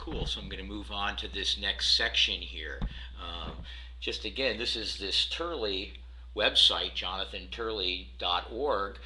Cool. So I'm going to move on to this next section here. Um, just again, this is this Turley website, jonathanturley.org,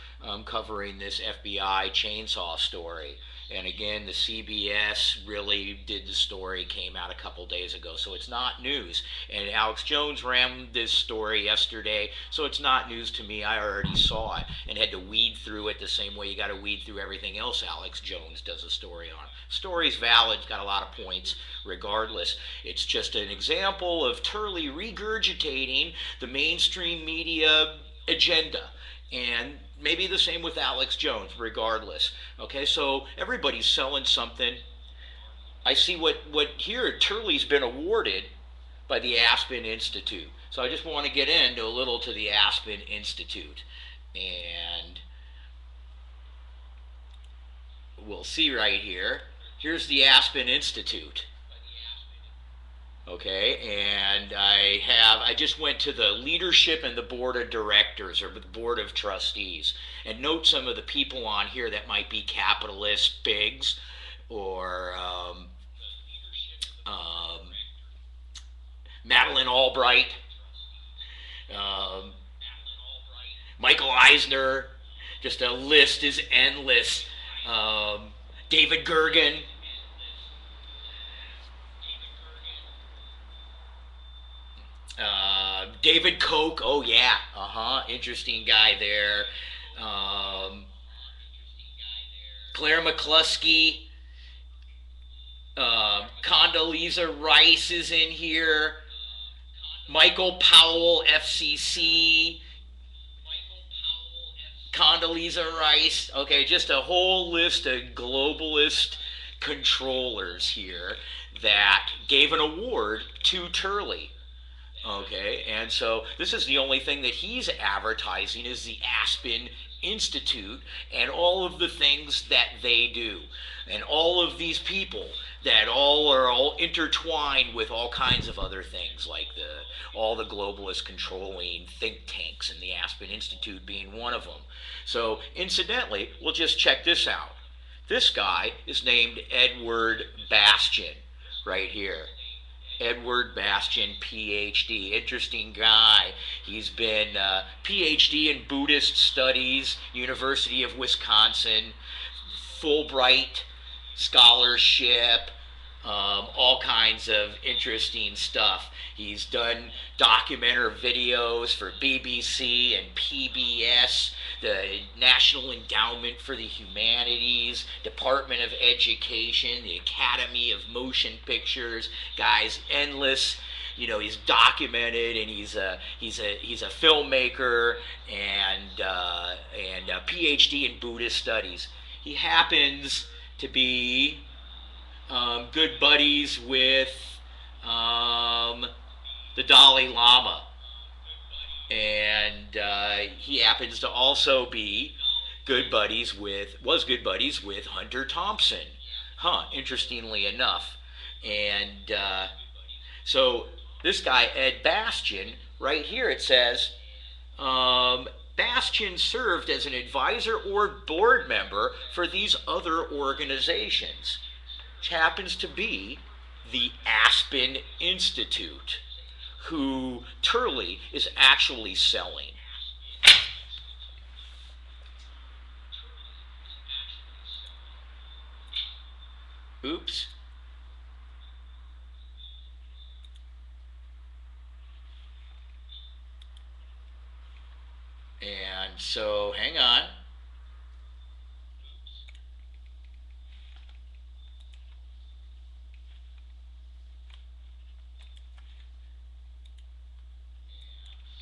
covering this FBI chainsaw story. And again, the CBS really did the story, came out a couple days ago, so it's not news. And Alex Jones ran this story yesterday, so it's not news to me. I already saw it and had to weed through it the same way you got to weed through everything else Alex Jones does a story on. Story's valid, got a lot of points regardless. It's just an example of Turley regurgitating the mainstream media agenda. And maybe the same with Alex Jones, regardless. Okay, so everybody's selling something. I see what here Turley's been awarded by the Aspen Institute. So I just want to get into a little to the Aspen Institute. And we'll see right here. Here's the Aspen Institute. Okay, and I just went to the leadership and the board of directors or the board of trustees, and note some of the people on here that might be capitalist pigs or um, Madeleine Albright, um, Michael Eisner. Just a list is endless. David Gergen. David Koch, oh yeah, interesting guy there. Um, Claire McCluskey, Condoleezza Rice is in here. Michael Powell, FCC. Condoleezza Rice. Okay, just a whole list of globalist controllers here that gave an award to Turley. Okay, and so this is the only thing that he's advertising is the Aspen Institute and all of the things that they do. And all of these people that all intertwined with all kinds of other things like all the globalist controlling think tanks and the Aspen Institute being one of them. So incidentally, we'll just check this out. This guy is named Edward Bastion right here. Edward Bastion, PhD. Interesting guy. He's been PhD in Buddhist Studies, University of Wisconsin, Fulbright scholarship, all kinds of interesting stuff. He's done documentary videos for BBC and PBS, the National Endowment for the Humanities, Department of Education, the Academy of Motion Pictures. Guys, endless. You know, he's documented, and he's a filmmaker and a PhD in Buddhist studies. He happens to be good buddies with um, the Dalai Lama, and he happens to also be was good buddies with Hunter Thompson. Interestingly enough, and so this guy Ed Bastion, right here it says. Bastion served as an advisor or board member for these other organizations, which happens to be the Aspen Institute, who Turley is actually selling. Oops. And so, hang on.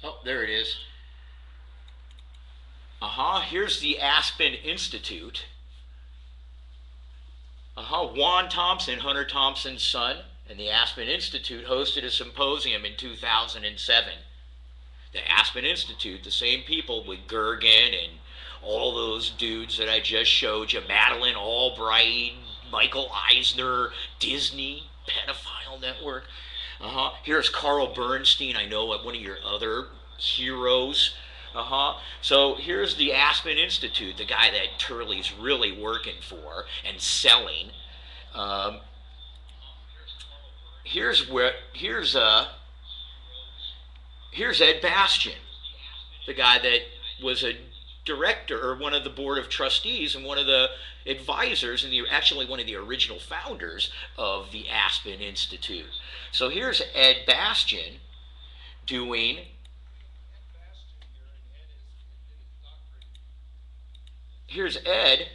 Oh, there it is. Here's the Aspen Institute. Juan Thompson, Hunter Thompson's son, and the Aspen Institute hosted a symposium in 2007. The Aspen Institute, the same people with Gergen and all those dudes that I just showed you, Madeleine Albright, Michael Eisner, Disney, pedophile network. Here's Carl Bernstein, I know one of your other heroes. So here's the Aspen Institute, the guy that Turley's really working for and selling. Um, here's Ed Bastion, the guy that was a director or one of the board of trustees and one of the advisors and actually one of the original founders of the Aspen Institute. So here's Ed Bastion doing here's Ed.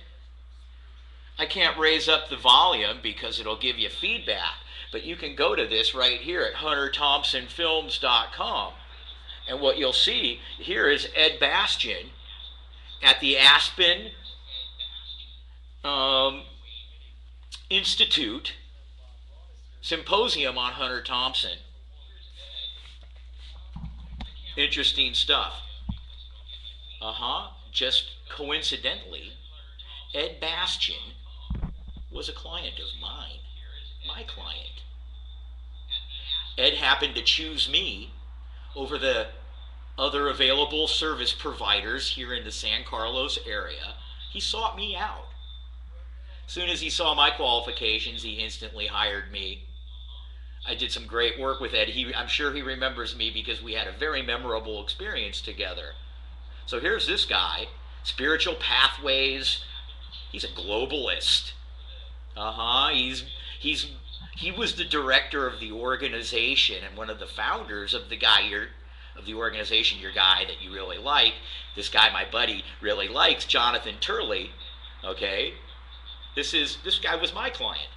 I can't raise up the volume because it'll give you feedback, but you can go to this right here at hunterthompsonfilms.com. And what you'll see here is Ed Bastion at the Aspen um, Institute Symposium on Hunter Thompson. Interesting stuff. Just coincidentally, Ed Bastion was a client of mine, my client. Ed happened to choose me over the other available service providers here in the San Carlos area. He sought me out. As soon as he saw my qualifications, he instantly hired me. I did some great work with Ed. I'm sure he remembers me because we had a very memorable experience together. So here's this guy, spiritual pathways. He's a globalist. He was the director of the organization and one of the founders of the organization, your guy that you really like. This guy, my buddy, really likes, Jonathan Turley. Okay, this guy was my client.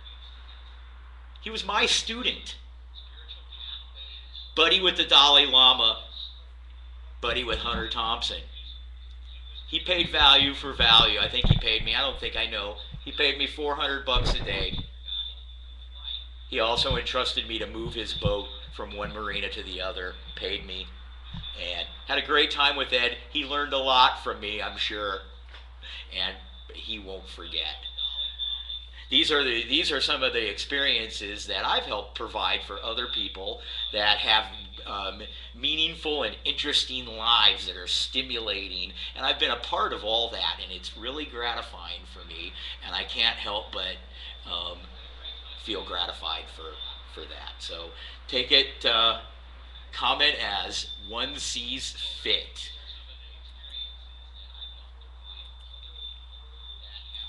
He was my student. Buddy with the Dalai Lama. Buddy with Hunter Thompson. He paid value for value. I think he paid me. I don't think I know. He paid me $400 a day. He also entrusted me to move his boat from one marina to the other. Paid me, and had a great time with Ed. He learned a lot from me, I'm sure, and he won't forget. These are some of the experiences that I've helped provide for other people that have meaningful and interesting lives that are stimulating, and I've been a part of all that, and it's really gratifying for me, and I can't help but feel gratified for that. So take it, comment as one sees fit.